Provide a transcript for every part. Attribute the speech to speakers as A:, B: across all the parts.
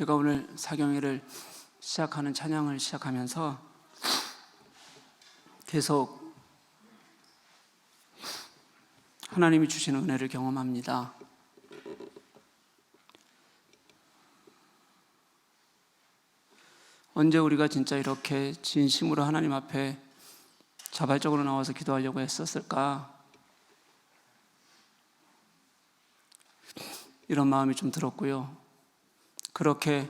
A: 제가 오늘 사경회를 시작하는 찬양을 시작하면서 계속 하나님이 주시는 은혜를 경험합니다. 언제 우리가 진짜 이렇게 진심으로 하나님 앞에 자발적으로 나와서 기도하려고 했었을까? 이런 마음이 좀 들었고요. 그렇게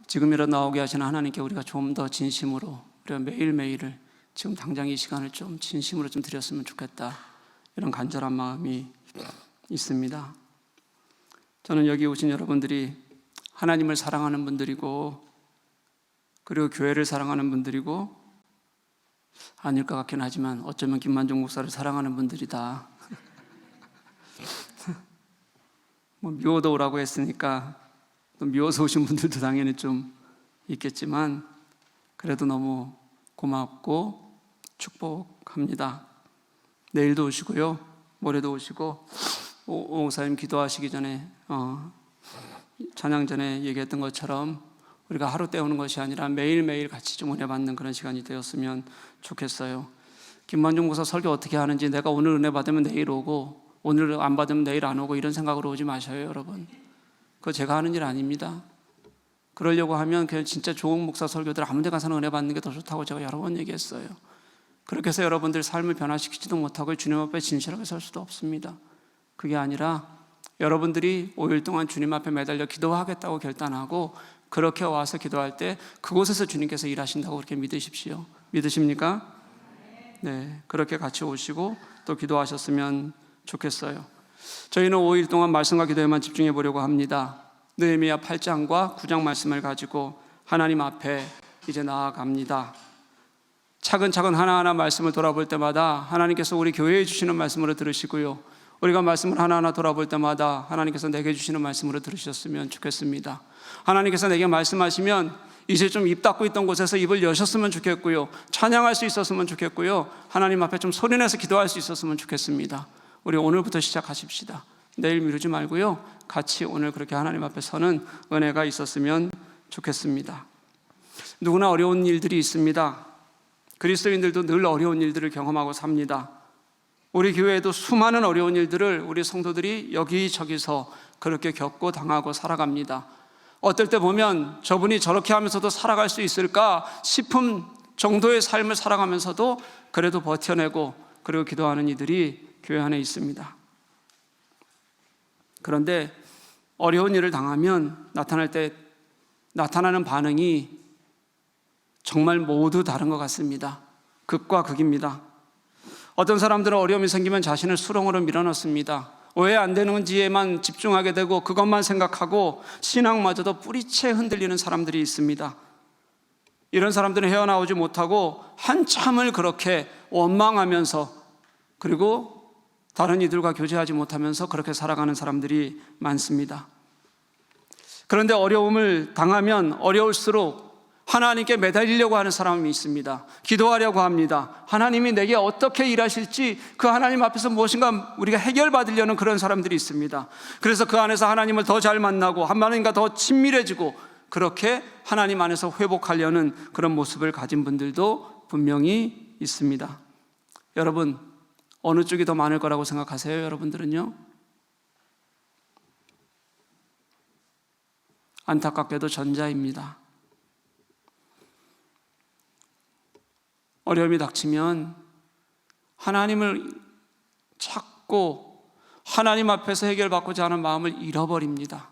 A: 지금이라도 나오게 하시는 하나님께 우리가 좀 더 진심으로, 우리가 매일매일을 지금 당장 이 시간을 좀 진심으로 좀 드렸으면 좋겠다, 이런 간절한 마음이 있습니다. 저는 여기 오신 여러분들이 하나님을 사랑하는 분들이고, 그리고 교회를 사랑하는 분들이고, 아닐 것 같긴 하지만 어쩌면 김만종 목사를 사랑하는 분들이다. 뭐 미워도 오라고 했으니까 또 미워서 오신 분들도 당연히 좀 있겠지만, 그래도 너무 고맙고 축복합니다. 내일도 오시고요, 모레도 오시고, 오 목사님 기도하시기 전에 찬양 전에 얘기했던 것처럼 우리가 하루 때우는 것이 아니라 매일매일 같이 좀 은혜 받는 그런 시간이 되었으면 좋겠어요. 김만종 목사 설교 어떻게 하는지, 내가 오늘 은혜 받으면 내일 오고 오늘 안 받으면 내일 안 오고 이런 생각으로 오지 마셔요, 여러분. 그거 제가 하는 일 아닙니다. 그러려고 하면 그냥 진짜 좋은 목사 설교들 아무 데 가서는 은혜 받는 게 더 좋다고 제가 여러 번 얘기했어요. 그렇게 해서 여러분들 삶을 변화시키지도 못하고 주님 앞에 진실하게 설 수도 없습니다. 그게 아니라 여러분들이 5일 동안 주님 앞에 매달려 기도하겠다고 결단하고 그렇게 와서 기도할 때 그곳에서 주님께서 일하신다고 그렇게 믿으십시오. 믿으십니까? 네, 그렇게 같이 오시고 또 기도하셨으면 좋겠어요. 저희는 5일 동안 말씀과 기도에만 집중해 보려고 합니다. 느헤미야 8장과 9장 말씀을 가지고 하나님 앞에 이제 나아갑니다. 차근차근 하나하나 말씀을 돌아볼 때마다 하나님께서 우리 교회에 주시는 말씀으로 들으시고요, 우리가 말씀을 하나하나 돌아볼 때마다 하나님께서 내게 주시는 말씀으로 들으셨으면 좋겠습니다. 하나님께서 내게 말씀하시면 이제 좀 입 닫고 있던 곳에서 입을 여셨으면 좋겠고요, 찬양할 수 있었으면 좋겠고요, 하나님 앞에 좀 소리내서 기도할 수 있었으면 좋겠습니다. 우리 오늘부터 시작하십시다. 내일 미루지 말고요, 같이 오늘 그렇게 하나님 앞에 서는 은혜가 있었으면 좋겠습니다. 누구나 어려운 일들이 있습니다. 그리스도인들도 늘 어려운 일들을 경험하고 삽니다. 우리 교회에도 수많은 어려운 일들을 우리 성도들이 여기저기서 그렇게 겪고 당하고 살아갑니다. 어떨 때 보면 저분이 저렇게 하면서도 살아갈 수 있을까 싶은 정도의 삶을 살아가면서도 그래도 버텨내고 그리고 기도하는 이들이 교회 안에 있습니다. 그런데 어려운 일을 당하면 나타나는 반응이 정말 모두 다른 것 같습니다. 극과 극입니다. 어떤 사람들은 어려움이 생기면 자신을 수렁으로 밀어넣습니다. 왜 안 되는지에만 집중하게 되고 그것만 생각하고 신앙마저도 뿌리채 흔들리는 사람들이 있습니다. 이런 사람들은 헤어나오지 못하고 한참을 그렇게 원망하면서, 그리고 다른 이들과 교제하지 못하면서 그렇게 살아가는 사람들이 많습니다. 그런데 어려움을 당하면 어려울수록 하나님께 매달리려고 하는 사람이 있습니다. 기도하려고 합니다. 하나님이 내게 어떻게 일하실지 그 하나님 앞에서 무엇인가 우리가 해결받으려는 그런 사람들이 있습니다. 그래서 그 안에서 하나님을 더 잘 만나고 하나님과 더 친밀해지고 그렇게 하나님 안에서 회복하려는 그런 모습을 가진 분들도 분명히 있습니다. 여러분, 어느 쪽이 더 많을 거라고 생각하세요? 여러분들은요? 안타깝게도 전자입니다. 어려움이 닥치면 하나님을 찾고 하나님 앞에서 해결받고자 하는 마음을 잃어버립니다.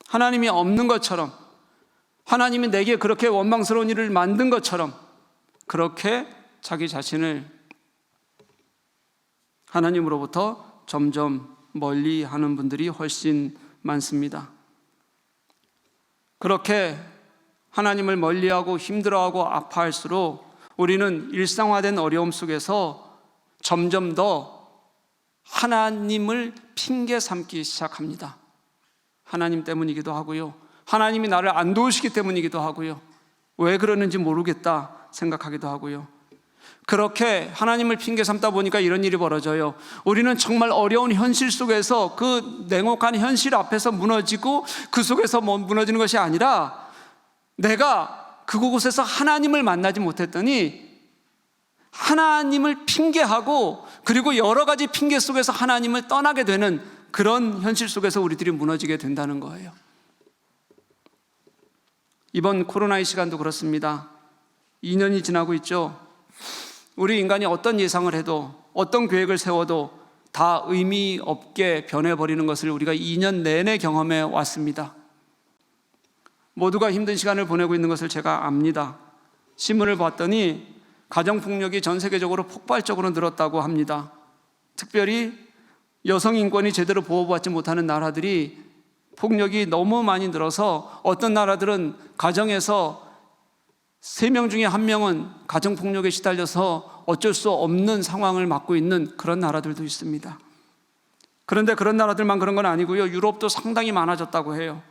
A: 하나님이 없는 것처럼, 하나님이 내게 그렇게 원망스러운 일을 만든 것처럼 그렇게 자기 자신을 하나님으로부터 점점 멀리 하는 분들이 훨씬 많습니다. 그렇게 하나님을 멀리하고 힘들어하고 아파할수록 우리는 일상화된 어려움 속에서 점점 더 하나님을 핑계 삼기 시작합니다. 하나님 때문이기도 하고요, 하나님이 나를 안 도우시기 때문이기도 하고요, 왜 그러는지 모르겠다 생각하기도 하고요. 그렇게 하나님을 핑계 삼다 보니까 이런 일이 벌어져요. 우리는 정말 어려운 현실 속에서 그 냉혹한 현실 앞에서 무너지고 그 속에서 무너지는 것이 아니라 내가 그곳에서 하나님을 만나지 못했더니 하나님을 핑계하고 그리고 여러 가지 핑계 속에서 하나님을 떠나게 되는 그런 현실 속에서 우리들이 무너지게 된다는 거예요. 이번 코로나의 시간도 그렇습니다. 2년이 지나고 있죠. 우리 인간이 어떤 예상을 해도 어떤 계획을 세워도 다 의미 없게 변해버리는 것을 우리가 2년 내내 경험해 왔습니다. 모두가 힘든 시간을 보내고 있는 것을 제가 압니다. 신문을 봤더니 가정폭력이 전 세계적으로 폭발적으로 늘었다고 합니다. 특별히 여성 인권이 제대로 보호받지 못하는 나라들이 폭력이 너무 많이 늘어서 어떤 나라들은 가정에서 3명 중에 1명은 가정폭력에 시달려서 어쩔 수 없는 상황을 맞고 있는 그런 나라들도 있습니다. 그런데 그런 나라들만 그런 건 아니고요. 유럽도 상당히 많아졌다고 해요.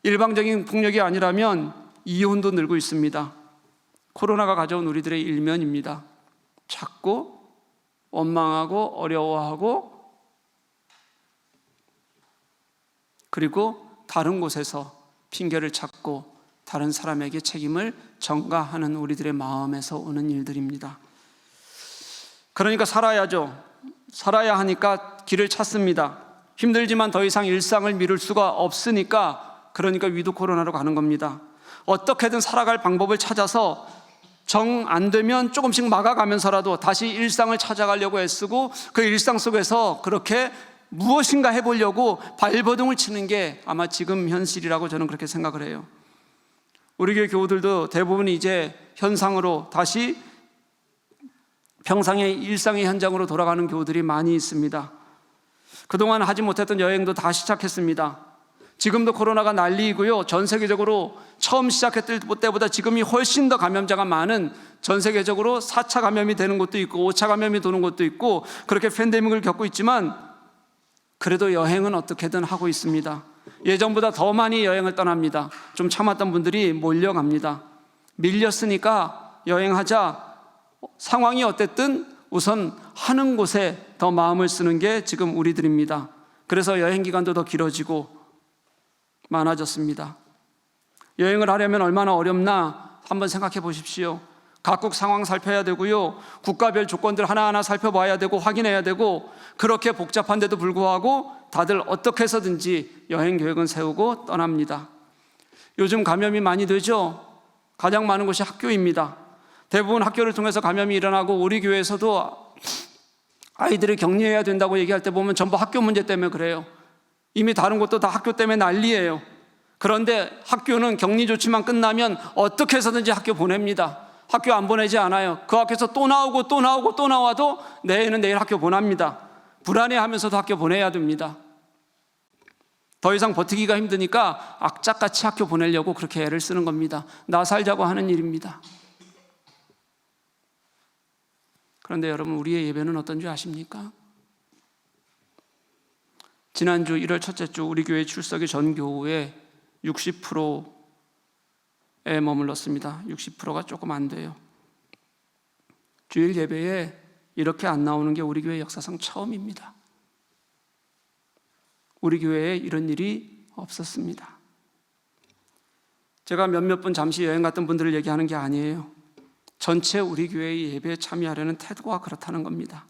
A: 일방적인 폭력이 아니라면 이혼도 늘고 있습니다. 코로나가 가져온 우리들의 일면입니다. 자꾸 원망하고 어려워하고 그리고 다른 곳에서 핑계를 찾고 다른 사람에게 책임을 전가하는 우리들의 마음에서 오는 일들입니다. 그러니까 살아야죠. 살아야 하니까 길을 찾습니다. 힘들지만 더 이상 일상을 미룰 수가 없으니까 그러니까 위드 코로나로 가는 겁니다. 어떻게든 살아갈 방법을 찾아서 정 안 되면 조금씩 막아가면서라도 다시 일상을 찾아가려고 애쓰고 그 일상 속에서 그렇게 무엇인가 해보려고 발버둥을 치는 게 아마 지금 현실이라고 저는 그렇게 생각을 해요. 우리 교회 교우들도 대부분 이제 현상으로 다시 평상의 일상의 현장으로 돌아가는 교우들이 많이 있습니다. 그동안 하지 못했던 여행도 다 시작했습니다. 지금도 코로나가 난리이고요. 전 세계적으로 처음 시작했을 때보다 지금이 훨씬 더 감염자가 많은 전 세계적으로 4차 감염이 되는 곳도 있고 5차 감염이 도는 곳도 있고 그렇게 팬데믹을 겪고 있지만 그래도 여행은 어떻게든 하고 있습니다. 예전보다 더 많이 여행을 떠납니다. 좀 참았던 분들이 몰려갑니다. 밀렸으니까 여행하자. 상황이 어땠든 우선 하는 곳에 더 마음을 쓰는 게 지금 우리들입니다. 그래서 여행 기간도 더 길어지고 많아졌습니다. 여행을 하려면 얼마나 어렵나 한번 생각해 보십시오. 각국 상황 살펴야 되고요. 국가별 조건들 하나하나 살펴봐야 되고 확인해야 되고 그렇게 복잡한데도 불구하고 다들 어떻게 해서든지 여행 계획은 세우고 떠납니다. 요즘 감염이 많이 되죠. 가장 많은 곳이 학교입니다. 대부분 학교를 통해서 감염이 일어나고 우리 교회에서도 아이들을 격리해야 된다고 얘기할 때 보면 전부 학교 문제 때문에 그래요. 이미 다른 곳도 다 학교 때문에 난리예요. 그런데 학교는 격리 조치만 끝나면 어떻게 해서든지 학교 보냅니다. 학교 안 보내지 않아요. 그 학교에서 또 나오고 또 나오고 또 나와도 내일은 내일 학교 보냅니다. 불안해하면서도 학교 보내야 됩니다. 더 이상 버티기가 힘드니까 악착같이 학교 보내려고 그렇게 애를 쓰는 겁니다. 나 살자고 하는 일입니다. 그런데 여러분, 우리의 예배는 어떤 줄 아십니까? 지난주 1월 첫째 주 우리 교회 출석이 전 교우의 60%에 머물렀습니다. 60%가 조금 안 돼요. 주일 예배에 이렇게 안 나오는 게 우리 교회 역사상 처음입니다. 우리 교회에 이런 일이 없었습니다. 제가 몇몇 분 잠시 여행 갔던 분들을 얘기하는 게 아니에요. 전체 우리 교회의 예배에 참여하려는 태도가 그렇다는 겁니다.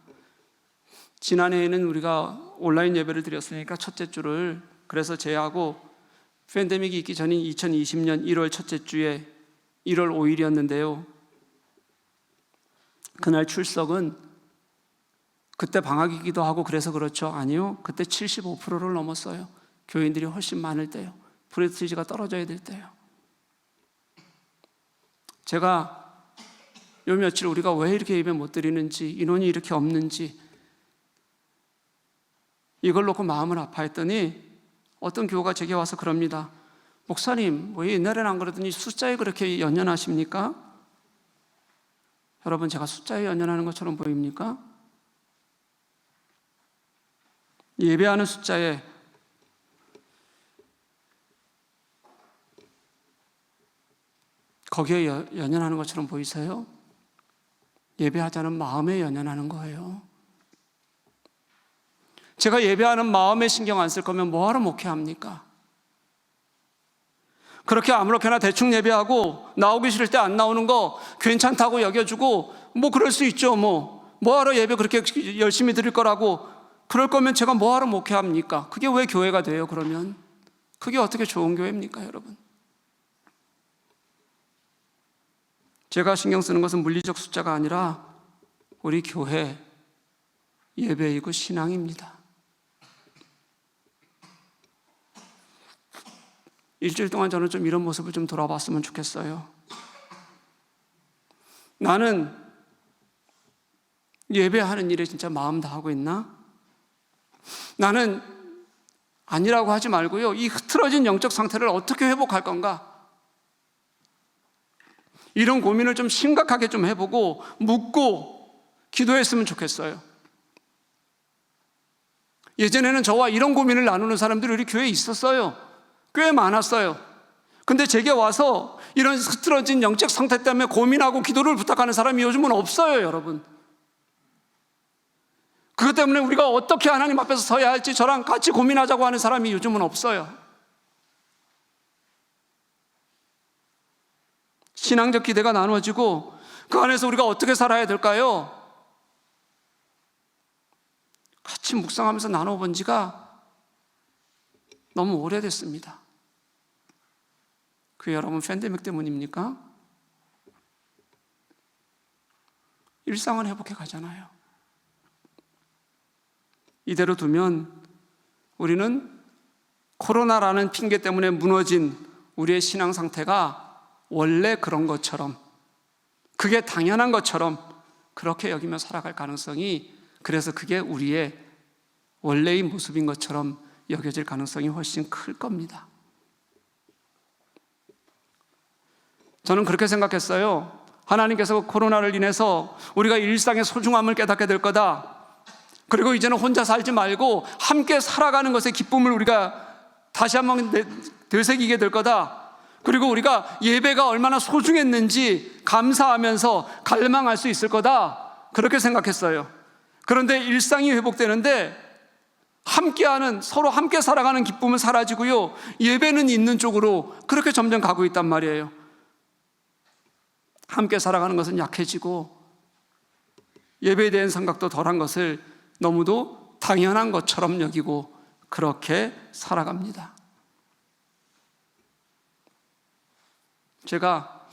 A: 지난해에는 우리가 온라인 예배를 드렸으니까 첫째 주를 그래서 제하고 팬데믹이 있기 전인 2020년 1월 첫째 주에 1월 5일이었는데요. 그날 출석은 그때 방학이기도 하고 그래서 그렇죠. 아니요. 그때 75%를 넘었어요. 교인들이 훨씬 많을 때요. 프레스티지가 떨어져야 될 때요. 제가 요 며칠 우리가 왜 이렇게 예배 못 드리는지, 인원이 이렇게 없는지 이걸 놓고 마음을 아파했더니 어떤 교우가 제게 와서 그럽니다. 목사님, 왜 옛날에는 안 그러더니 숫자에 그렇게 연연하십니까? 여러분, 제가 숫자에 연연하는 것처럼 보입니까? 예배하는 숫자에 거기에 연연하는 것처럼 보이세요? 예배하자는 마음에 연연하는 거예요. 제가 예배하는 마음에 신경 안 쓸 거면 뭐하러 목회합니까? 그렇게 아무렇게나 대충 예배하고 나오기 싫을 때 안 나오는 거 괜찮다고 여겨주고 뭐 그럴 수 있죠. 뭐하러 예배 그렇게 열심히 드릴 거라고. 그럴 거면 제가 뭐하러 목회합니까? 그게 왜 교회가 돼요? 그러면 그게 어떻게 좋은 교회입니까, 여러분? 제가 신경 쓰는 것은 물리적 숫자가 아니라 우리 교회 예배이고 신앙입니다. 일주일 동안 저는 좀 이런 모습을 좀 돌아봤으면 좋겠어요. 나는 예배하는 일에 진짜 마음 다하고 있나? 나는 아니라고 하지 말고요, 이 흐트러진 영적 상태를 어떻게 회복할 건가? 이런 고민을 좀 심각하게 좀 해보고 묻고 기도했으면 좋겠어요. 예전에는 저와 이런 고민을 나누는 사람들이 우리 교회에 있었어요. 꽤 많았어요. 근데 제게 와서 이런 흐트러진 영적 상태 때문에 고민하고 기도를 부탁하는 사람이 요즘은 없어요, 여러분. 그것 때문에 우리가 어떻게 하나님 앞에서 서야 할지 저랑 같이 고민하자고 하는 사람이 요즘은 없어요. 신앙적 기대가 나누어지고 그 안에서 우리가 어떻게 살아야 될까요? 같이 묵상하면서 나눠본 지가 너무 오래됐습니다. 그게 여러분 팬데믹 때문입니까? 일상을 회복해 가잖아요. 이대로 두면 우리는 코로나라는 핑계 때문에 무너진 우리의 신앙 상태가 원래 그런 것처럼, 그게 당연한 것처럼 그렇게 여기며 살아갈 가능성이, 그래서 그게 우리의 원래의 모습인 것처럼 여겨질 가능성이 훨씬 클 겁니다. 저는 그렇게 생각했어요. 하나님께서 코로나를 인해서 우리가 일상의 소중함을 깨닫게 될 거다. 그리고 이제는 혼자 살지 말고 함께 살아가는 것의 기쁨을 우리가 다시 한번 되새기게 될 거다. 그리고 우리가 예배가 얼마나 소중했는지 감사하면서 갈망할 수 있을 거다. 그렇게 생각했어요. 그런데 일상이 회복되는데 함께하는, 서로 함께 살아가는 기쁨은 사라지고요, 예배는 있는 쪽으로 그렇게 점점 가고 있단 말이에요. 함께 살아가는 것은 약해지고 예배에 대한 생각도 덜한 것을 너무도 당연한 것처럼 여기고 그렇게 살아갑니다. 제가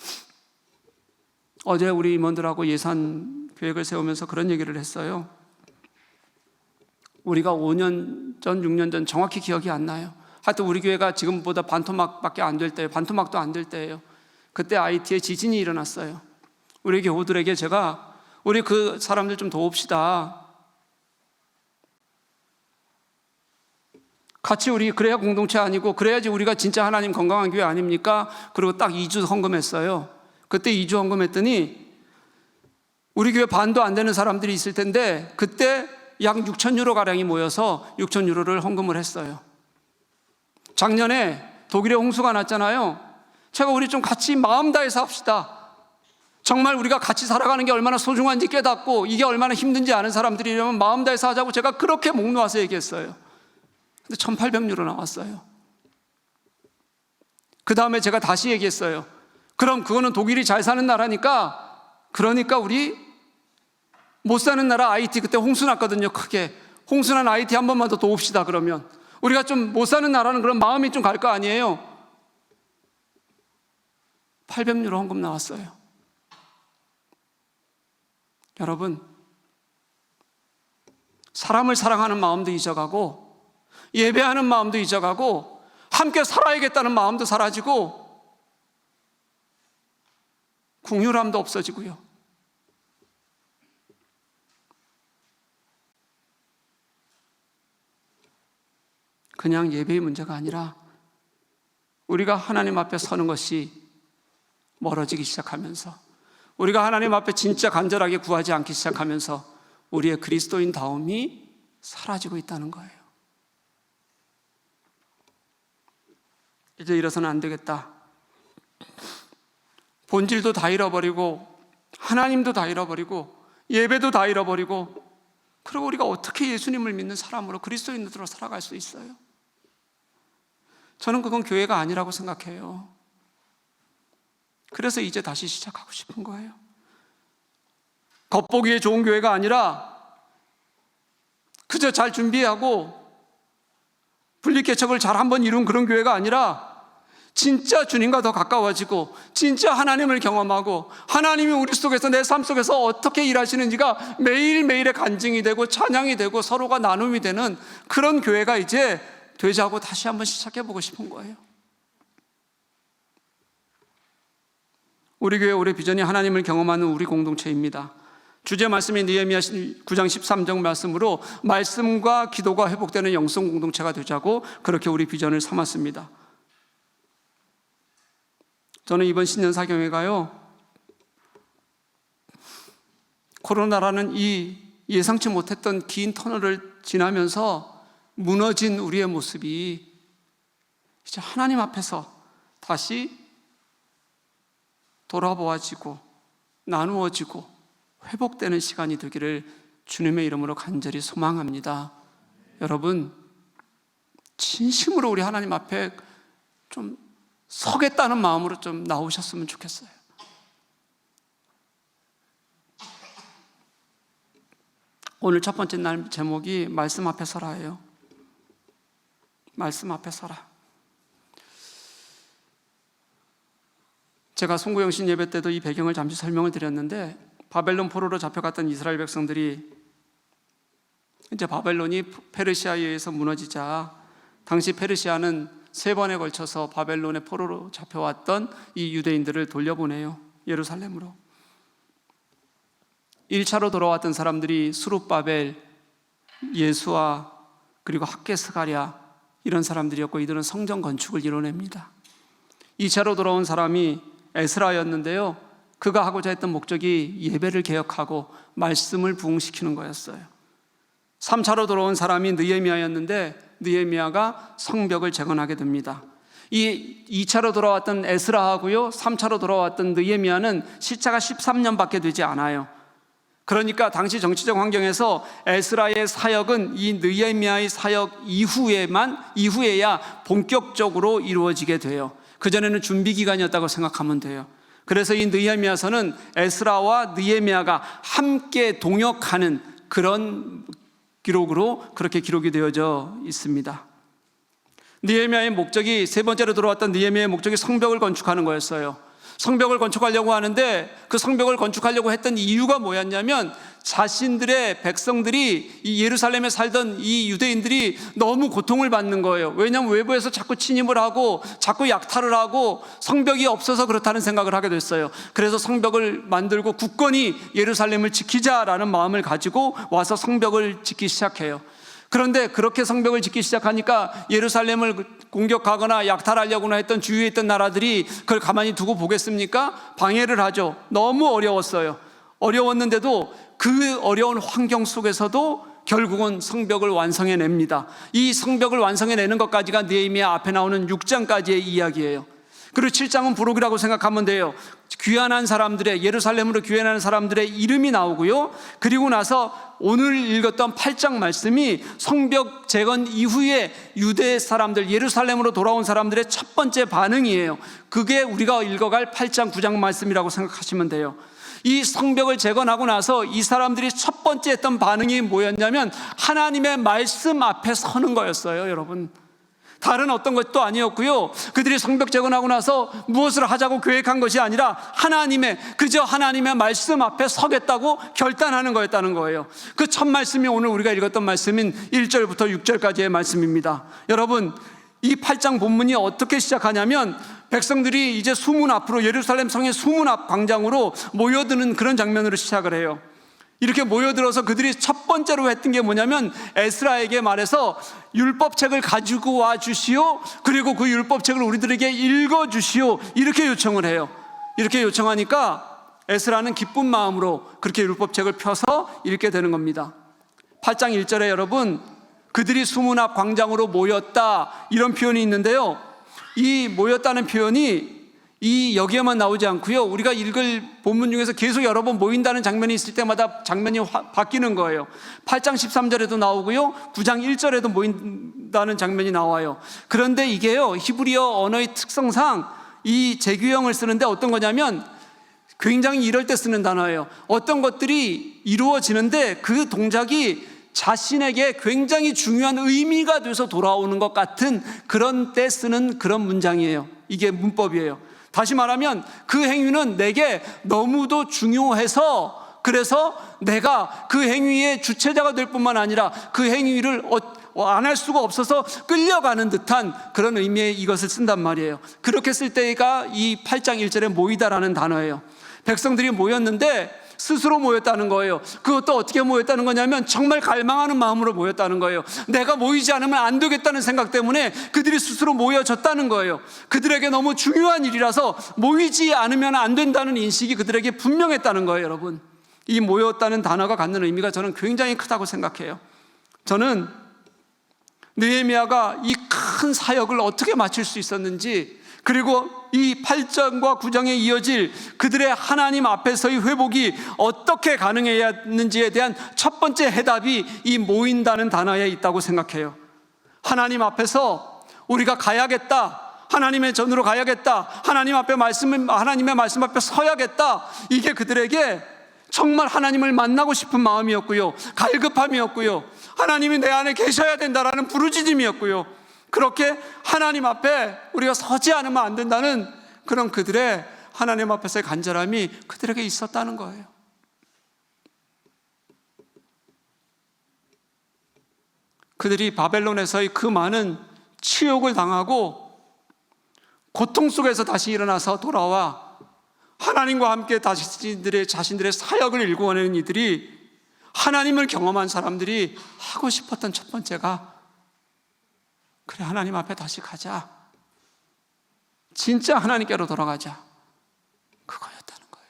A: 어제 우리 임원들하고 예산 계획을 세우면서 그런 얘기를 했어요. 우리가 5년 전, 6년 전 정확히 기억이 안 나요. 하여튼 우리 교회가 지금보다 반토막밖에 안 될 때예요. 반토막도 안 될 때예요. 그때 IT에 지진이 일어났어요. 우리 교우들에게 제가 우리 그 사람들 좀 도웁시다. 같이 우리 그래야 공동체 아니고 그래야지 우리가 진짜 하나님 건강한 교회 아닙니까? 그리고 딱 2주 헌금했어요. 그때 2주 헌금했더니 우리 교회 반도 안 되는 사람들이 있을 텐데 그때 약 6천 유로 가량이 모여서 6천 유로를 헌금을 했어요. 작년에 독일에 홍수가 났잖아요. 제가 우리 좀 같이 마음 다해서 합시다. 정말 우리가 같이 살아가는 게 얼마나 소중한지 깨닫고 이게 얼마나 힘든지 아는 사람들이라면 마음 다해서 하자고 제가 그렇게 목 놓아서 얘기했어요. 근데 1,800유로 나왔어요. 그 다음에 제가 다시 얘기했어요. 그럼 그거는 독일이 잘 사는 나라니까, 그러니까 우리 못 사는 나라 IT, 그때 홍수 났거든요. 크게. 홍수난 IT 한 번만 더 도웁시다. 그러면 우리가 좀 못 사는 나라는 그런 마음이 좀 갈 거 아니에요. 800유로 헌금 나왔어요. 여러분, 사람을 사랑하는 마음도 잊어가고 예배하는 마음도 잊어가고 함께 살아야겠다는 마음도 사라지고 긍휼함도 없어지고요. 그냥 예배의 문제가 아니라 우리가 하나님 앞에 서는 것이 멀어지기 시작하면서, 우리가 하나님 앞에 진짜 간절하게 구하지 않기 시작하면서 우리의 그리스도인다움이 사라지고 있다는 거예요. 이제 이래서는 안 되겠다. 본질도 다 잃어버리고 하나님도 다 잃어버리고 예배도 다 잃어버리고, 그리고 우리가 어떻게 예수님을 믿는 사람으로 그리스도인으로 살아갈 수 있어요? 저는 그건 교회가 아니라고 생각해요. 그래서 이제 다시 시작하고 싶은 거예요. 겉보기에 좋은 교회가 아니라 그저 잘 준비하고 분리개척을 잘 한번 이룬 그런 교회가 아니라 진짜 주님과 더 가까워지고 진짜 하나님을 경험하고 하나님이 우리 속에서, 내 삶 속에서 어떻게 일하시는지가 매일매일의 간증이 되고 찬양이 되고 서로가 나눔이 되는 그런 교회가 이제 되자고 다시 한번 시작해보고 싶은 거예요. 우리 교회 올해 비전이 하나님을 경험하는 우리 공동체입니다. 주제 말씀이 느헤미야 9장 13절 말씀으로 말씀과 기도가 회복되는 영성 공동체가 되자고 그렇게 우리 비전을 삼았습니다. 저는 이번 신년 사경회가요, 코로나라는 이 예상치 못했던 긴 터널을 지나면서 무너진 우리의 모습이 이제 하나님 앞에서 다시 돌아보아지고 나누어지고 회복되는 시간이 되기를 주님의 이름으로 간절히 소망합니다. 여러분, 진심으로 우리 하나님 앞에 좀 서겠다는 마음으로 좀 나오셨으면 좋겠어요. 오늘 첫 번째 날 제목이 말씀 앞에 서라예요. 말씀 앞에 서라. 제가 송구영신 예배 때도 이 배경을 잠시 설명을 드렸는데, 바벨론 포로로 잡혀갔던 이스라엘 백성들이 이제 바벨론이 페르시아에 의해서 무너지자, 당시 페르시아는 3번에 걸쳐서 바벨론의 포로로 잡혀왔던 이 유대인들을 돌려보내요. 예루살렘으로. 1차로 돌아왔던 사람들이 수룹바벨, 예수아, 그리고 학개스가랴, 이런 사람들이었고, 이들은 성전 건축을 이뤄냅니다. 2차로 돌아온 사람이 에스라였는데요, 그가 하고자 했던 목적이 예배를 개혁하고 말씀을 부흥시키는 거였어요. 3차로 돌아온 사람이 느헤미야였는데, 느헤미야가 성벽을 재건하게 됩니다. 이 2차로 돌아왔던 에스라하고요, 3차로 돌아왔던 느헤미야는 시차가 13년밖에 되지 않아요. 그러니까 당시 정치적 환경에서 에스라의 사역은 이 느헤미야의 사역 이후에야 본격적으로 이루어지게 돼요. 그전에는 준비 기간이었다고 생각하면 돼요. 그래서 이 느헤미야서는 에스라와 느헤미야가 함께 동역하는 그런 기록으로 그렇게 기록이 되어져 있습니다. 느헤미야의 목적이, 세 번째로 들어왔던 느헤미야의 목적이 성벽을 건축하는 거였어요. 성벽을 건축하려고 하는데, 그 성벽을 건축하려고 했던 이유가 뭐였냐면, 자신들의 백성들이, 이 예루살렘에 살던 이 유대인들이 너무 고통을 받는 거예요. 왜냐하면 외부에서 자꾸 침입을 하고 자꾸 약탈을 하고 성벽이 없어서 그렇다는 생각을 하게 됐어요. 그래서 성벽을 만들고 굳건히 예루살렘을 지키자라는 마음을 가지고 와서 성벽을 짓기 시작해요. 그런데 그렇게 성벽을 짓기 시작하니까 예루살렘을 공격하거나 약탈하려고나 했던 주위에 있던 나라들이 그걸 가만히 두고 보겠습니까? 방해를 하죠. 너무 어려웠어요. 어려웠는데도 그 어려운 환경 속에서도 결국은 성벽을 완성해냅니다. 이 성벽을 완성해내는 것까지가 느헤미야 앞에 나오는 6장까지의 이야기예요. 그리고 7장은 부록이라고 생각하면 돼요. 귀환한 사람들의, 예루살렘으로 귀환하는 사람들의 이름이 나오고요, 그리고 나서 오늘 읽었던 8장 말씀이 성벽 재건 이후에 유대 사람들, 예루살렘으로 돌아온 사람들의 첫 번째 반응이에요. 그게 우리가 읽어갈 8장 9장 말씀이라고 생각하시면 돼요. 이 성벽을 재건하고 나서 이 사람들이 첫 번째 했던 반응이 뭐였냐면 하나님의 말씀 앞에 서는 거였어요. 여러분, 다른 어떤 것도 아니었고요, 그들이 성벽 재건하고 나서 무엇을 하자고 계획한 것이 아니라 그저 하나님의 말씀 앞에 서겠다고 결단하는 거였다는 거예요. 그 첫 말씀이 오늘 우리가 읽었던 말씀인 1절부터 6절까지의 말씀입니다. 여러분, 이 8장 본문이 어떻게 시작하냐면, 백성들이 이제 수문 앞으로, 예루살렘 성의 수문 앞 광장으로 모여드는 그런 장면으로 시작을 해요. 이렇게 모여들어서 그들이 첫 번째로 했던 게 뭐냐면, 에스라에게 말해서 율법책을 가지고 와 주시오, 그리고 그 율법책을 우리들에게 읽어 주시오, 이렇게 요청을 해요. 이렇게 요청하니까 에스라는 기쁜 마음으로 그렇게 율법책을 펴서 읽게 되는 겁니다. 8장 1절에 여러분, 그들이 수문 앞 광장으로 모였다, 이런 표현이 있는데요, 이 모였다는 표현이 여기에만 나오지 않고요, 우리가 읽을 본문 중에서 계속 여러 번 모인다는 장면이 있을 때마다 장면이 바뀌는 거예요. 8장 13절에도 나오고요, 9장 1절에도 모인다는 장면이 나와요. 그런데 이게요, 히브리어 언어의 특성상 이 재규형을 쓰는데 어떤 거냐면 굉장히 이럴 때 쓰는 단어예요. 어떤 것들이 이루어지는데 그 동작이 자신에게 굉장히 중요한 의미가 돼서 돌아오는 것 같은 그런 때 쓰는 그런 문장이에요. 이게 문법이에요. 다시 말하면 그 행위는 내게 너무도 중요해서, 그래서 내가 그 행위의 주체자가 될 뿐만 아니라 그 행위를 안 할 수가 없어서 끌려가는 듯한 그런 의미의 이것을 쓴단 말이에요. 그렇게 쓸 때가 이 8장 1절에 모이다라는 단어예요. 백성들이 모였는데 스스로 모였다는 거예요. 그것도 어떻게 모였다는 거냐면 정말 갈망하는 마음으로 모였다는 거예요. 내가 모이지 않으면 안 되겠다는 생각 때문에 그들이 스스로 모여졌다는 거예요. 그들에게 너무 중요한 일이라서 모이지 않으면 안 된다는 인식이 그들에게 분명했다는 거예요. 여러분, 이 모였다는 단어가 갖는 의미가 저는 굉장히 크다고 생각해요. 저는 느헤미야가 이 큰 사역을 어떻게 마칠 수 있었는지, 그리고 이 8장과 9장에 이어질 그들의 하나님 앞에서의 회복이 어떻게 가능했는지에 대한 첫 번째 해답이 이 모인다는 단어에 있다고 생각해요. 하나님 앞에서 우리가 가야겠다, 하나님의 전으로 가야겠다, 하나님의 말씀 앞에 서야겠다, 이게 그들에게 정말 하나님을 만나고 싶은 마음이었고요, 갈급함이었고요, 하나님이 내 안에 계셔야 된다라는 부르짖음이었고요, 그렇게 하나님 앞에 우리가 서지 않으면 안 된다는 그런 그들의 하나님 앞에서의 간절함이 그들에게 있었다는 거예요. 그들이 바벨론에서의 그 많은 치욕을 당하고 고통 속에서 다시 일어나서 돌아와 하나님과 함께 자신들의 사역을 일구어내는 이들이, 하나님을 경험한 사람들이 하고 싶었던 첫 번째가, 그래, 하나님 앞에 다시 가자, 진짜 하나님께로 돌아가자, 그거였다는 거예요.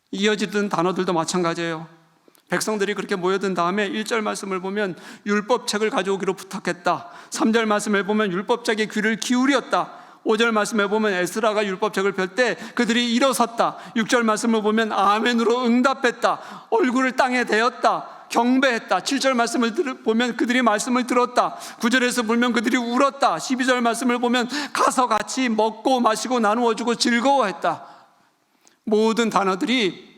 A: 이어지던 단어들도 마찬가지예요. 백성들이 그렇게 모여든 다음에 1절 말씀을 보면 율법책을 가져오기로 부탁했다. 3절 말씀을 보면 율법책에 귀를 기울였다. 5절 말씀에 보면 에스라가 율법책을 펼 때 그들이 일어섰다. 6절 말씀을 보면 아멘으로 응답했다. 얼굴을 땅에 대었다. 경배했다. 7절 말씀을 보면 그들이 말씀을 들었다. 9절에서 보면 그들이 울었다. 12절 말씀을 보면 가서 같이 먹고 마시고 나누어주고 즐거워했다. 모든 단어들이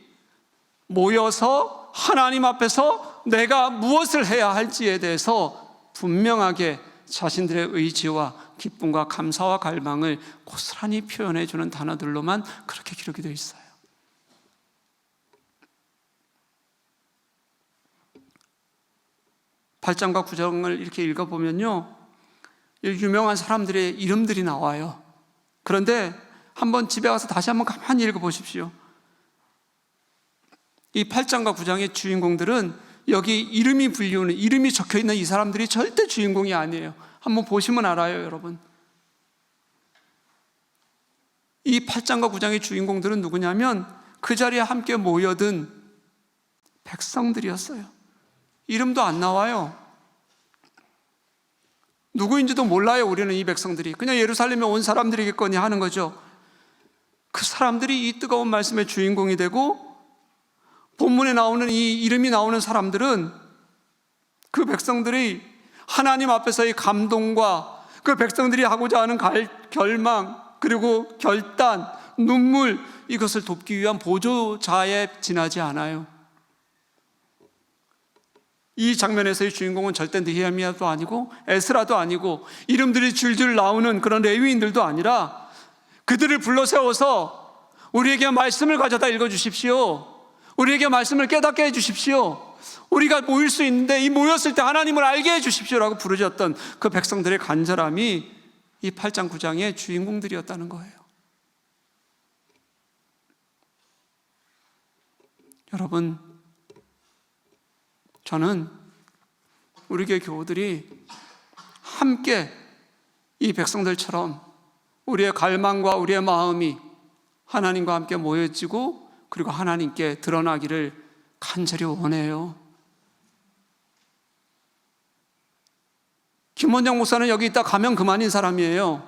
A: 모여서 하나님 앞에서 내가 무엇을 해야 할지에 대해서 분명하게 자신들의 의지와 기쁨과 감사와 갈망을 고스란히 표현해 주는 단어들로만 그렇게 기록이 되어 있어요. (8장과 9장을) 이렇게 읽어보면요, 유명한 사람들의 이름들이 나와요. 그런데 한번 집에 가서 다시 한번 가만히 읽어보십시오. 이 8장과 9장의 주인공들은 여기 이름이 적혀있는 이 사람들이 절대 주인공이 아니에요. 한번 보시면 알아요, 여러분. 이 8장과 9장의 주인공들은 누구냐면 그 자리에 함께 모여든 백성들이었어요. 이름도 안 나와요. 누구인지도 몰라요. 우리는 이 백성들이 그냥 예루살렘에 온 사람들이겠거니 하는 거죠. 그 사람들이 이 뜨거운 말씀의 주인공이 되고, 본문에 나오는 이 이름이 나오는 사람들은 그 백성들이 하나님 앞에서의 감동과 그 백성들이 하고자 하는 결망, 그리고 결단, 눈물, 이것을 돕기 위한 보조자에 지나지 않아요. 이 장면에서의 주인공은 절대 느헤미야도 아니고 에스라도 아니고 이름들이 줄줄 나오는 그런 레위인들도 아니라, 그들을 불러 세워서 우리에게 말씀을 가져다 읽어주십시오, 우리에게 말씀을 깨닫게 해주십시오, 우리가 모일 수 있는데 이 모였을 때 하나님을 알게 해주십시오라고 부르짖었던 그 백성들의 간절함이 이 8장 9장의 주인공들이었다는 거예요. 여러분, 저는 우리 교회 교우들이 함께 이 백성들처럼 우리의 갈망과 우리의 마음이 하나님과 함께 모여지고 그리고 하나님께 드러나기를 간절히 원해요. 김원장 목사는 여기 있다 가면 그만인 사람이에요.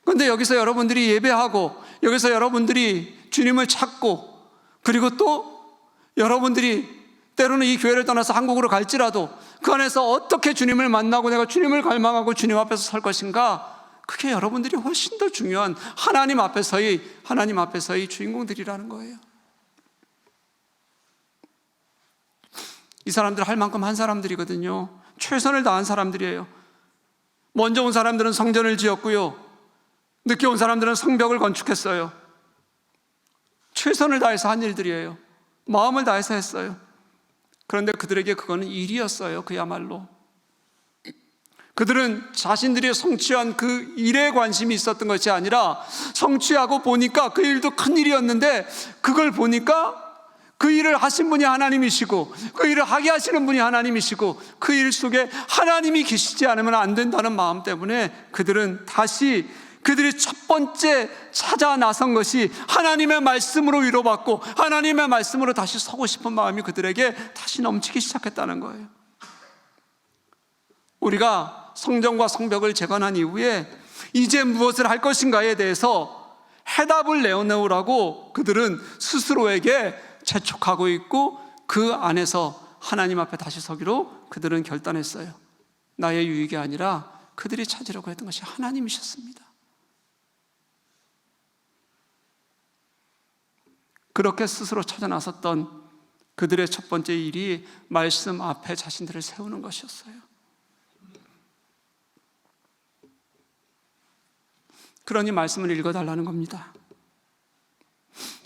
A: 그런데 여기서 여러분들이 예배하고, 여기서 여러분들이 주님을 찾고, 그리고 또 여러분들이 때로는 이 교회를 떠나서 한국으로 갈지라도 그 안에서 어떻게 주님을 만나고 내가 주님을 갈망하고 주님 앞에서 설 것인가, 그게 여러분들이 훨씬 더 중요한 하나님 앞에서의 주인공들이라는 거예요. 이 사람들 할 만큼 한 사람들이거든요. 최선을 다한 사람들이에요. 먼저 온 사람들은 성전을 지었고요, 늦게 온 사람들은 성벽을 건축했어요. 최선을 다해서 한 일들이에요. 마음을 다해서 했어요. 그런데 그들에게 그거는 일이었어요. 그야말로 그들은 자신들이 성취한 그 일에 관심이 있었던 것이 아니라, 성취하고 보니까 그 일도 큰 일이었는데 그걸 보니까 그 일을 하신 분이 하나님이시고, 그 일을 하게 하시는 분이 하나님이시고, 그 일 속에 하나님이 계시지 않으면 안 된다는 마음 때문에 그들은 다시 그들이 첫 번째 찾아 나선 것이 하나님의 말씀으로 위로받고 하나님의 말씀으로 다시 서고 싶은 마음이 그들에게 다시 넘치기 시작했다는 거예요. 우리가 성전과 성벽을 재건한 이후에 이제 무엇을 할 것인가에 대해서 해답을 내어놓으라고 그들은 스스로에게 재촉하고 있고, 그 안에서 하나님 앞에 다시 서기로 그들은 결단했어요. 나의 유익이 아니라 그들이 찾으려고 했던 것이 하나님이셨습니다. 그렇게 스스로 찾아 나섰던 그들의 첫 번째 일이 말씀 앞에 자신들을 세우는 것이었어요. 그러니 말씀을 읽어달라는 겁니다.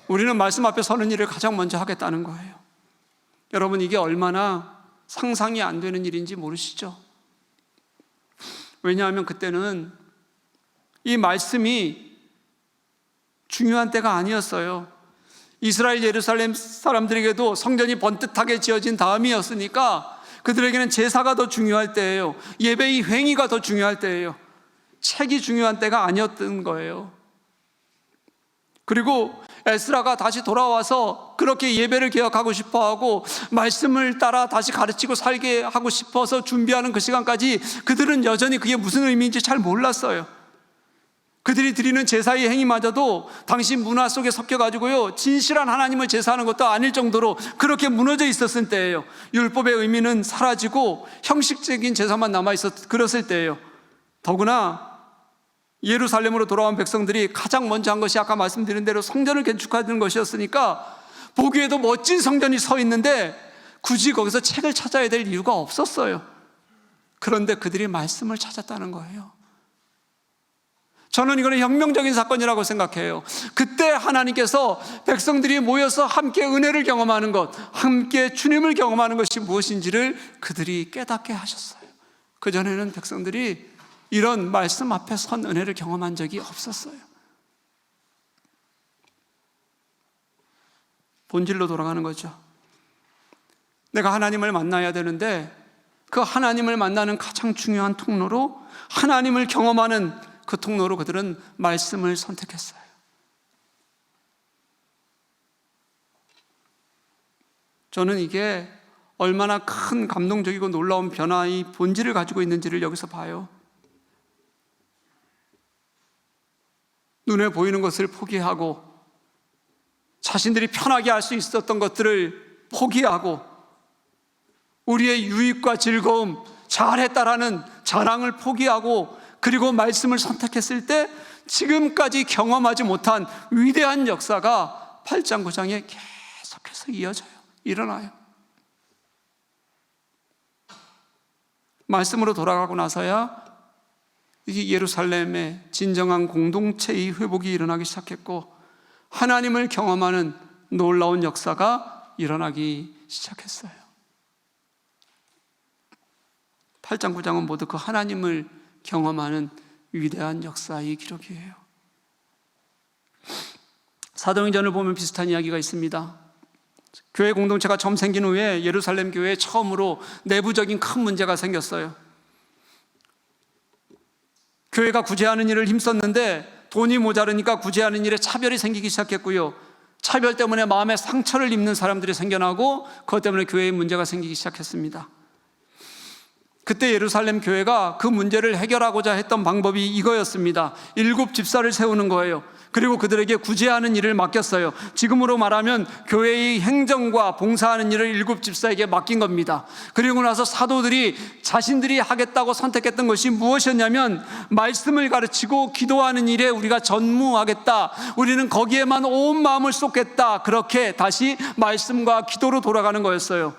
A: 우리는 말씀 앞에 서는 일을 가장 먼저 하겠다는 거예요. 여러분, 이게 얼마나 상상이 안 되는 일인지 모르시죠? 왜냐하면 그때는 이 말씀이 중요한 때가 아니었어요. 이스라엘 예루살렘 사람들에게도 성전이 번듯하게 지어진 다음이었으니까 그들에게는 제사가 더 중요할 때예요. 예배의 행위가 더 중요할 때예요. 책이 중요한 때가 아니었던 거예요. 그리고 에스라가 다시 돌아와서 그렇게 예배를 개혁하고 싶어하고 말씀을 따라 다시 가르치고 살게 하고 싶어서 준비하는 그 시간까지 그들은 여전히 그게 무슨 의미인지 잘 몰랐어요. 그들이 드리는 제사의 행위마저도 당시 문화 속에 섞여가지고요, 진실한 하나님을 제사하는 것도 아닐 정도로 그렇게 무너져 있었을 때예요. 율법의 의미는 사라지고 형식적인 제사만 남아있었 그랬을 때예요. 더구나 예루살렘으로 돌아온 백성들이 가장 먼저 한 것이 아까 말씀드린 대로 성전을 건축하는 것이었으니까 보기에도 멋진 성전이 서 있는데 굳이 거기서 책을 찾아야 될 이유가 없었어요. 그런데 그들이 말씀을 찾았다는 거예요. 저는 이거는 혁명적인 사건이라고 생각해요. 그때 하나님께서 백성들이 모여서 함께 은혜를 경험하는 것, 함께 주님을 경험하는 것이 무엇인지를 그들이 깨닫게 하셨어요. 그전에는 백성들이 이런 말씀 앞에 선 은혜를 경험한 적이 없었어요. 본질로 돌아가는 거죠. 내가 하나님을 만나야 되는데 그 하나님을 만나는 가장 중요한 통로로, 하나님을 경험하는 그 통로로 그들은 말씀을 선택했어요. 저는 이게 얼마나 큰 감동적이고 놀라운 변화의 본질을 가지고 있는지를 여기서 봐요. 눈에 보이는 것을 포기하고 자신들이 편하게 할 수 있었던 것들을 포기하고 우리의 유익과 즐거움, 잘했다라는 자랑을 포기하고 그리고 말씀을 선택했을 때 지금까지 경험하지 못한 위대한 역사가 8장 9장에 계속해서 이어져요. 일어나요. 말씀으로 돌아가고 나서야 이 예루살렘의 진정한 공동체의 회복이 일어나기 시작했고 하나님을 경험하는 놀라운 역사가 일어나기 시작했어요. 8장 9장은 모두 그 하나님을 경험하는 위대한 역사의 기록이에요. 사도행전을 보면 비슷한 이야기가 있습니다. 교회 공동체가 처음 생긴 후에 예루살렘 교회에 처음으로 내부적인 큰 문제가 생겼어요. 교회가 구제하는 일을 힘썼는데 돈이 모자르니까 구제하는 일에 차별이 생기기 시작했고요, 차별 때문에 마음에 상처를 입는 사람들이 생겨나고 그것 때문에 교회에 문제가 생기기 시작했습니다. 그때 예루살렘 교회가 그 문제를 해결하고자 했던 방법이 이거였습니다. 7 집사를 세우는 거예요. 그리고 그들에게 구제하는 일을 맡겼어요. 지금으로 말하면 교회의 행정과 봉사하는 일을 7 집사에게 맡긴 겁니다. 그리고 나서 사도들이 자신들이 하겠다고 선택했던 것이 무엇이었냐면, 말씀을 가르치고 기도하는 일에 우리가 전무하겠다, 우리는 거기에만 온 마음을 쏟겠다, 그렇게 다시 말씀과 기도로 돌아가는 거였어요.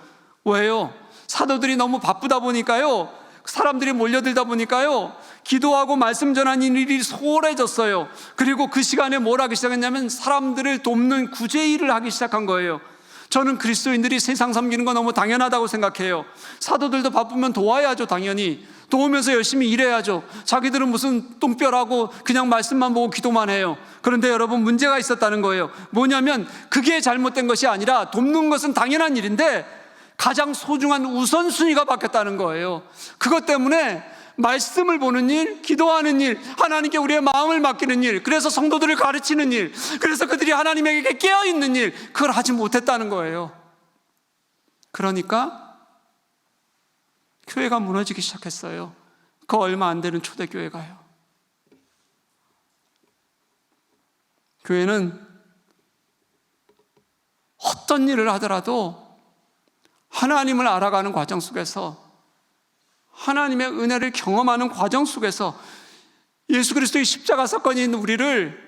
A: 왜요? 사도들이 너무 바쁘다 보니까요, 사람들이 몰려들다 보니까요, 기도하고 말씀 전하는 일이 소홀해졌어요. 그리고 그 시간에 뭘 하기 시작했냐면 사람들을 돕는 구제 일을 하기 시작한 거예요. 저는 그리스도인들이 세상 섬기는 거 너무 당연하다고 생각해요. 사도들도 바쁘면 도와야죠. 당연히 도우면서 열심히 일해야죠. 자기들은 무슨 똥별하고 그냥 말씀만 보고 기도만 해요. 그런데 여러분, 문제가 있었다는 거예요. 뭐냐면 그게 잘못된 것이 아니라, 돕는 것은 당연한 일인데 가장 소중한 우선순위가 바뀌었다는 거예요. 그것 때문에 말씀을 보는 일, 기도하는 일, 하나님께 우리의 마음을 맡기는 일, 그래서 성도들을 가르치는 일, 그래서 그들이 하나님에게 깨어있는 일, 그걸 하지 못했다는 거예요. 그러니까 교회가 무너지기 시작했어요. 그 얼마 안 되는 초대교회가요. 교회는 어떤 일을 하더라도 하나님을 알아가는 과정 속에서, 하나님의 은혜를 경험하는 과정 속에서, 예수 그리스도의 십자가 사건이 있는 우리를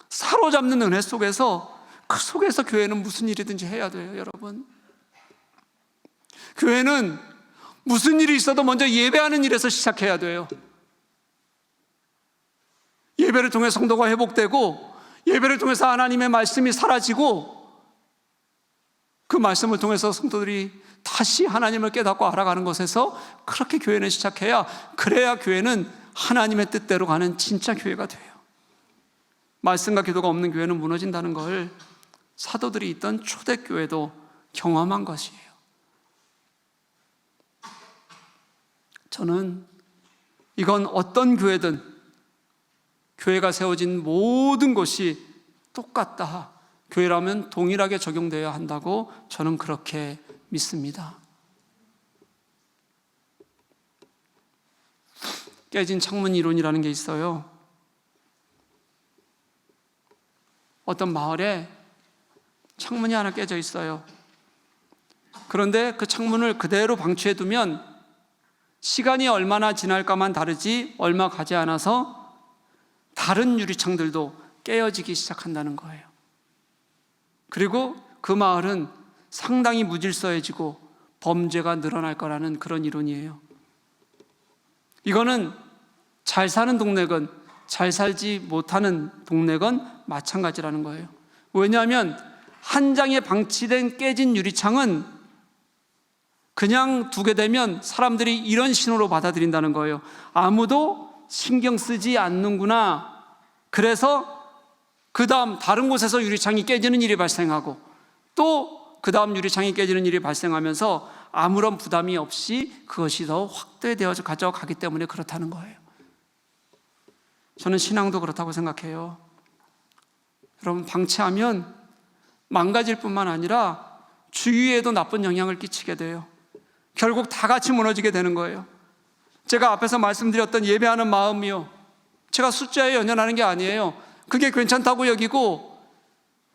A: 사로잡는 은혜 속에서, 그 속에서 교회는 무슨 일이든지 해야 돼요. 여러분, 교회는 무슨 일이 있어도 먼저 예배하는 일에서 시작해야 돼요. 예배를 통해 성도가 회복되고, 예배를 통해서 하나님의 말씀이 사라지고, 그 말씀을 통해서 성도들이 다시 하나님을 깨닫고 알아가는 것에서 그렇게 교회는 시작해야, 그래야 교회는 하나님의 뜻대로 가는 진짜 교회가 돼요. 말씀과 기도가 없는 교회는 무너진다는 걸 사도들이 있던 초대교회도 경험한 것이에요. 저는 이건 어떤 교회든, 교회가 세워진 모든 곳이 똑같다, 교회라면 동일하게 적용되어야 한다고 저는 그렇게 믿습니다. 깨진 창문 이론이라는 게 있어요. 어떤 마을에 창문이 하나 깨져 있어요. 그런데 그 창문을 그대로 방치해 두면 시간이 얼마나 지날까만 다르지 얼마 가지 않아서 다른 유리창들도 깨어지기 시작한다는 거예요. 그리고 그 마을은 상당히 무질서해지고 범죄가 늘어날 거라는 그런 이론이에요. 이거는 잘 사는 동네건 잘 살지 못하는 동네건 마찬가지라는 거예요. 왜냐하면 한 장에 방치된 깨진 유리창은 그냥 두게 되면 사람들이 이런 신호로 받아들인다는 거예요. 아무도 신경 쓰지 않는구나. 그래서 그 다음 다른 곳에서 유리창이 깨지는 일이 발생하고, 또 그 다음 유리창이 깨지는 일이 발생하면서 아무런 부담이 없이 그것이 더 확대되어서 가져가기 때문에 그렇다는 거예요. 저는 신앙도 그렇다고 생각해요. 여러분, 방치하면 망가질 뿐만 아니라 주위에도 나쁜 영향을 끼치게 돼요. 결국 다 같이 무너지게 되는 거예요. 제가 앞에서 말씀드렸던 예배하는 마음이요, 제가 숫자에 연연하는 게 아니에요. 그게 괜찮다고 여기고,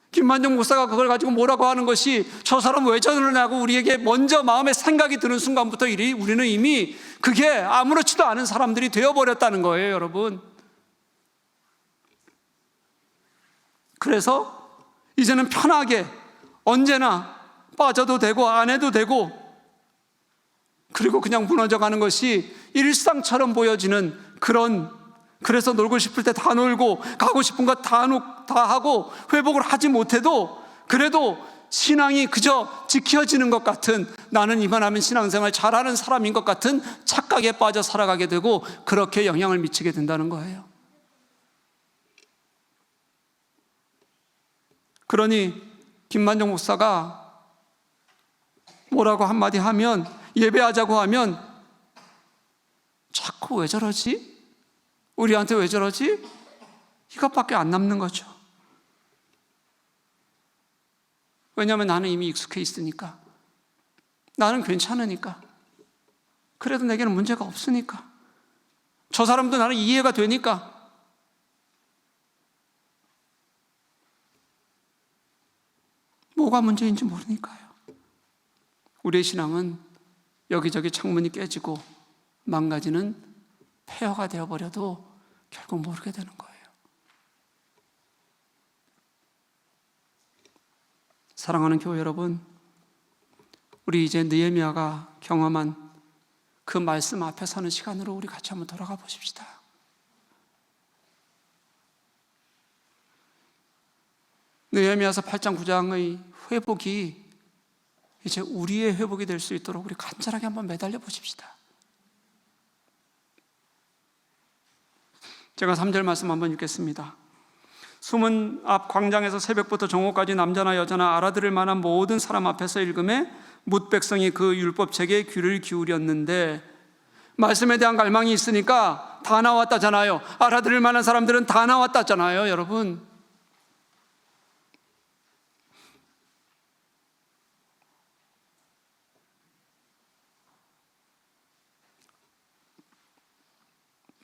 A: 김만종 목사가 그걸 가지고 뭐라고 하는 것이 저 사람 왜 저러냐고 우리에게 먼저 마음에 생각이 드는 순간부터 우리는 이미 그게 아무렇지도 않은 사람들이 되어버렸다는 거예요. 여러분, 그래서 이제는 편하게 언제나 빠져도 되고 안 해도 되고, 그리고 그냥 무너져가는 것이 일상처럼 보여지는 그래서 놀고 싶을 때 다 놀고 가고 싶은 것 다 하고 회복을 하지 못해도 그래도 신앙이 그저 지켜지는 것 같은, 나는 이만하면 신앙생활 잘하는 사람인 것 같은 착각에 빠져 살아가게 되고, 그렇게 영향을 미치게 된다는 거예요. 그러니 김만종 목사가 뭐라고 한마디 하면, 예배하자고 하면 자꾸 왜 저러지? 우리한테 왜 저러지? 이것밖에 안 남는 거죠. 왜냐하면 나는 이미 익숙해 있으니까, 나는 괜찮으니까. 그래도 내게는 문제가 없으니까. 저 사람도 나는 이해가 되니까. 뭐가 문제인지 모르니까요. 우리의 신앙은 여기저기 창문이 깨지고 망가지는 폐허가 되어버려도 결국 모르게 되는 거예요. 사랑하는 교회 여러분, 우리 이제 느헤미야가 경험한 그 말씀 앞에 서는 시간으로 우리 같이 한번 돌아가 보십시다. 느헤미야서 8장 9장의 회복이 이제 우리의 회복이 될 수 있도록 우리 간절하게 한번 매달려 보십시다. 제가 3절 말씀 한번 읽겠습니다. 수문 앞 광장에서 새벽부터 정오까지 남자나 여자나 알아들을 만한 모든 사람 앞에서 읽음에 뭇 백성이 그 율법책에 귀를 기울였는데, 말씀에 대한 갈망이 있으니까 다 나왔다잖아요. 알아들을 만한 사람들은 다 나왔다잖아요, 여러분.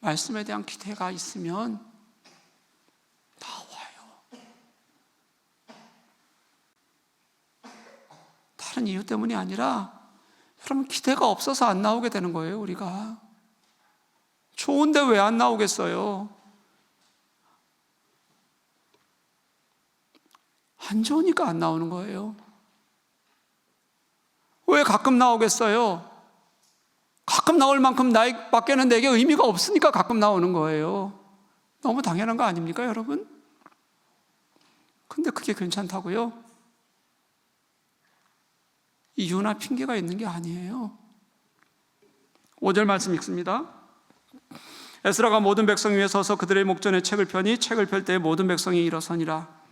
A: 말씀에 대한 기대가 있으면 다 와요. 다른 이유 때문이 아니라 여러분, 기대가 없어서 안 나오게 되는 거예요. 우리가 좋은데 왜 안 나오겠어요? 안 좋으니까 안 나오는 거예요. 왜 가끔 나오겠어요? 가끔 나올 만큼 나밖에는 내게 의미가 없으니까 가끔 나오는 거예요. 너무 당연한 거 아닙니까, 여러분? 근데 그게 괜찮다고요? 이유나 핑계가 있는 게 아니에요. 5절 말씀 읽습니다. 에스라가 모든 백성 위에 서서 그들의 목전에 책을 펴니 책을 펼 때 모든 백성이 일어서니라.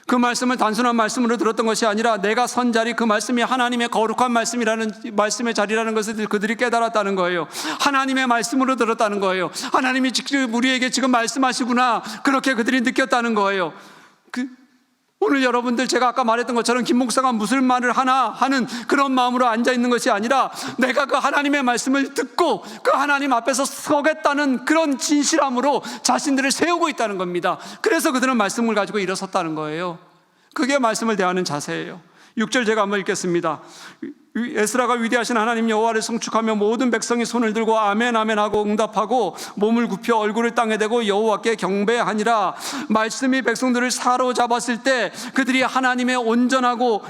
A: 그 말씀을 단순한 말씀으로 들었던 것이 아니라 내가 선 자리, 그 말씀이 하나님의 거룩한 말씀이라는, 말씀의 자리라는 것을 그들이 깨달았다는 거예요. 하나님의 말씀으로 들었다는 거예요. 하나님이 직접 우리에게 지금 말씀하시구나, 그렇게 그들이 느꼈다는 거예요. 오늘 여러분들, 제가 아까 말했던 것처럼 김 목사가 무슨 말을 하나 하는 그런 마음으로 앉아 있는 것이 아니라 내가 그 하나님의 말씀을 듣고 그 하나님 앞에서 서겠다는 그런 진실함으로 자신들을 세우고 있다는 겁니다. 그래서 그들은 말씀을 가지고 일어섰다는 거예요. 그게 말씀을 대하는 자세예요. 6절 제가 한번 읽겠습니다. 에스라가 위대하신 하나님 여호와를 송축하며 모든 백성이 손을 들고 아멘 아멘 하고 응답하고 몸을 굽혀 얼굴을 땅에 대고 여호와께 경배하니라. 말씀이 백성들을 사로잡았을 때 그들이 하나님의 온전하고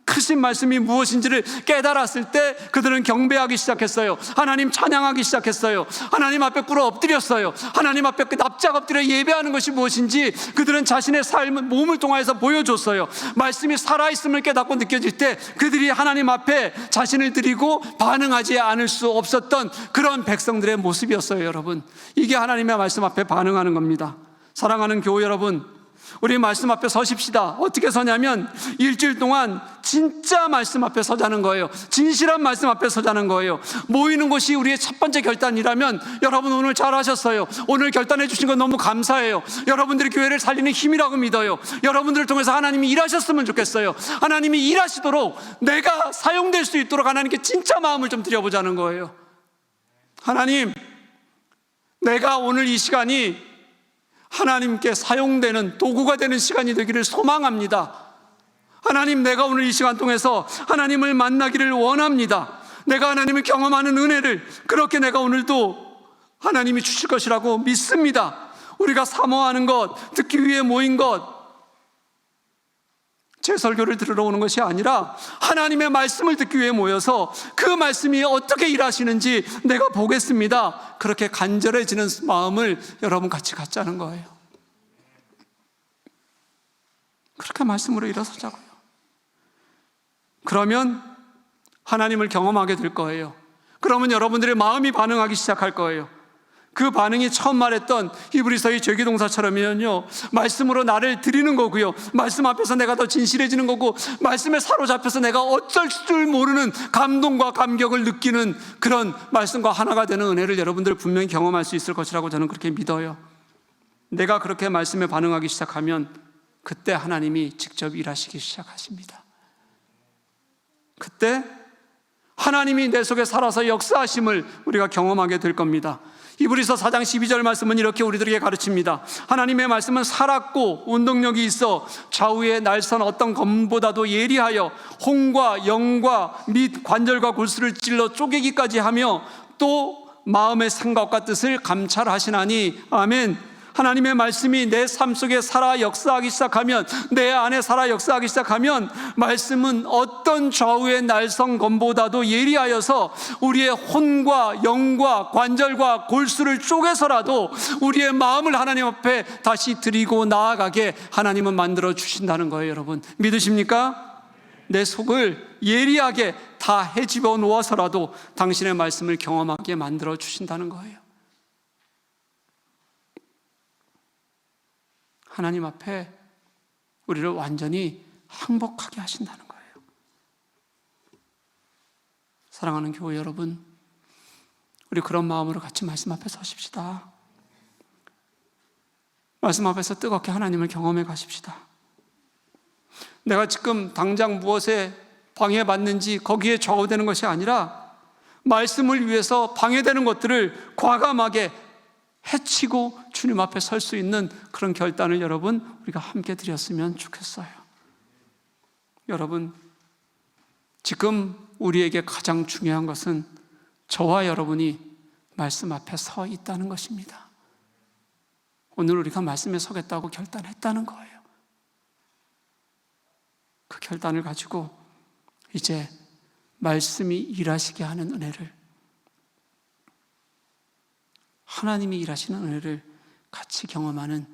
A: 크신 말씀이 무엇인지를 깨달았을 때 그들은 경배하기 시작했어요. 하나님 찬양하기 시작했어요. 하나님 앞에 꿇어 엎드렸어요. 하나님 앞에 납작 엎드려 예배하는 것이 무엇인지 그들은 자신의 삶을 몸을 통해서 보여줬어요. 말씀이 살아있음을 깨닫고 느껴질 때 그들이 하나님 앞에 자신을 드리고 반응하지 않을 수 없었던 그런 백성들의 모습이었어요. 여러분, 이게 하나님의 말씀 앞에 반응하는 겁니다. 사랑하는 교회 여러분, 우리 말씀 앞에 서십시다. 어떻게 서냐면 일주일 동안 진짜 말씀 앞에 서자는 거예요. 진실한 말씀 앞에 서자는 거예요. 모이는 것이 우리의 첫 번째 결단이라면 여러분 오늘 잘하셨어요. 오늘 결단해 주신 건 너무 감사해요. 여러분들이 교회를 살리는 힘이라고 믿어요. 여러분들을 통해서 하나님이 일하셨으면 좋겠어요. 하나님이 일하시도록 내가 사용될 수 있도록 하나님께 진짜 마음을 좀 드려보자는 거예요. 하나님, 내가 오늘 이 시간이 하나님께 사용되는 도구가 되는 시간이 되기를 소망합니다. 하나님, 내가 오늘 이 시간 통해서 하나님을 만나기를 원합니다. 내가 하나님을 경험하는 은혜를 그렇게 내가 오늘도 하나님이 주실 것이라고 믿습니다. 우리가 사모하는 것, 듣기 위해 모인 것, 제 설교를 들으러 오는 것이 아니라 하나님의 말씀을 듣기 위해 모여서 그 말씀이 어떻게 일하시는지 내가 보겠습니다. 그렇게 간절해지는 마음을 여러분 같이 갖자는 거예요. 그렇게 말씀으로 일어서자고요. 그러면 하나님을 경험하게 될 거예요. 그러면 여러분들의 마음이 반응하기 시작할 거예요. 그 반응이 처음 말했던 히브리서의 죄기동사처럼요, 말씀으로 나를 드리는 거고요, 말씀 앞에서 내가 더 진실해지는 거고, 말씀에 사로잡혀서 내가 어쩔 줄 모르는 감동과 감격을 느끼는 그런 말씀과 하나가 되는 은혜를 여러분들 분명히 경험할 수 있을 것이라고 저는 그렇게 믿어요. 내가 그렇게 말씀에 반응하기 시작하면 그때 하나님이 직접 일하시기 시작하십니다. 그때 하나님이 내 속에 살아서 역사하심을 우리가 경험하게 될 겁니다. 히브리서 4장 12절 말씀은 이렇게 우리들에게 가르칩니다. 하나님의 말씀은 살았고 운동력이 있어 좌우의 날선 어떤 검보다도 예리하여 혼과 영과 및 관절과 골수를 찔러 쪼개기까지 하며 또 마음의 생각과 뜻을 감찰하시나니. 아멘. 하나님의 말씀이 내 삶 속에 살아 역사하기 시작하면, 내 안에 살아 역사하기 시작하면 말씀은 어떤 좌우의 날선 검보다도 예리하여서 우리의 혼과 영과 관절과 골수를 쪼개서라도 우리의 마음을 하나님 앞에 다시 드리고 나아가게 하나님은 만들어 주신다는 거예요. 여러분 믿으십니까? 내 속을 예리하게 다 헤집어 놓아서라도 당신의 말씀을 경험하게 만들어 주신다는 거예요. 하나님 앞에 우리를 완전히 항복하게 하신다는 거예요. 사랑하는 교회 여러분, 우리 그런 마음으로 같이 말씀 앞에 서십시다. 말씀 앞에서 뜨겁게 하나님을 경험해 가십시다. 내가 지금 당장 무엇에 방해받는지 거기에 좌우되는 것이 아니라 말씀을 위해서 방해되는 것들을 과감하게 해치고 주님 앞에 설 수 있는 그런 결단을 여러분 우리가 함께 드렸으면 좋겠어요. 여러분, 지금 우리에게 가장 중요한 것은 저와 여러분이 말씀 앞에 서 있다는 것입니다. 오늘 우리가 말씀에 서겠다고 결단했다는 거예요. 그 결단을 가지고 이제 말씀이 일하시게 하는 은혜를, 하나님이 일하시는 은혜를 같이 경험하는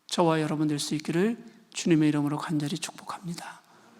A: 저와 여러분 될 수 있기를 주님의 이름으로 간절히 축복합니다.